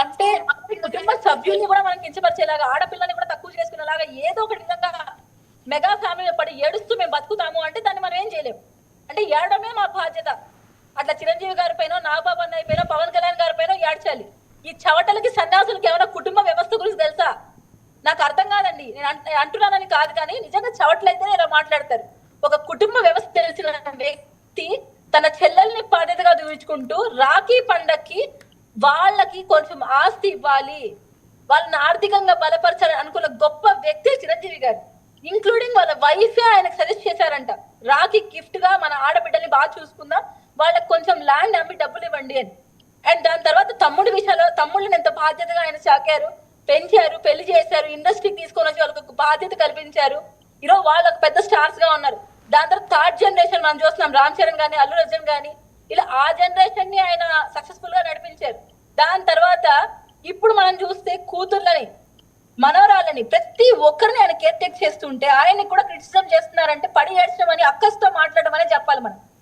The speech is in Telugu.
అంటే కుటుంబ సభ్యుల్ని కూడా మనం కించపరిచేలాగా, ఆడపిల్లని కూడా తక్కువ చేసుకునేలాగా ఏదో ఒక విధంగా మెగా ఫ్యామిలీ పడి ఏడుస్తూ మేము బతుకుతాము అంటే దాన్ని మనం ఏం చేయలేము. అంటే ఏడమే మా బాధ్యత. అట్లా చిరంజీవి గారి పైన, నాగబాబు అన్నయ్య పైన, పవన్ కళ్యాణ్ గారి పైన ఏడ్చాలి. ఈ చవటలకి సన్యాసులకి ఏమైనా కుటుంబ వ్యవస్థ గురించి తెలుసా? నాకు అర్థం కాదండి. నేను అంటున్నానని కాదు, కానీ నిజంగా చవట్లయితే ఇలా మాట్లాడతారు. ఒక కుటుంబ వ్యవస్థ తెలిసిన వ్యక్తి తన చెల్లెల్ని బాధ్యతగా దూచుకుంటూ రాఖీ పండక్కి వాళ్ళకి కొంచెం ఆస్తి ఇవ్వాలి, వాళ్ళని ఆర్థికంగా బలపరచాలి అనుకున్న గొప్ప వ్యక్తి చిరంజీవి గారు. ఇంక్లూడింగ్ వాళ్ళ వైఫే ఆయనకు సజెస్ట్ చేశారంట, రాఖీ గిఫ్ట్ గా మన ఆడబిడ్డల్ని బాగా చూసుకుందాం, వాళ్ళకి కొంచెం ల్యాండ్ అమ్మి డబ్బులు ఇవ్వండి అని. అండ్ దాని తర్వాత తమ్ముడి విషయంలో తమ్ముళ్ళని ఎంత బాధ్యతగా ఆయన సాకారు, పెంచారు, పెళ్లి చేశారు, ఇండస్ట్రీకి తీసుకొని వచ్చి వాళ్ళకి బాధ్యత కల్పించారు. ఈరోజు వాళ్ళకి పెద్ద స్టార్స్ గా ఉన్నారు. దాని తర్వాత థర్డ్ జనరేషన్ మనం చూస్తున్నాం, రామ్ చరణ్ గానీ, అల్లు అర్జున్ గానీ, ఇలా ఆ జనరేషన్ ని ఆయన సక్సెస్ఫుల్ గా నడిపించారు. దాని తర్వాత ఇప్పుడు మనం చూస్తే కూతుర్లని, మనవరాలని, ప్రతి ఒక్కరిని ఆయన కేర్ టేక్ చేస్తుంటే ఆయన్ని కూడా క్రిటిసిజం చేస్తున్నారంటే పడి ఏడ్చడం అని, అక్కస్తో మాట్లాడడం అనే చెప్పాలి మనం.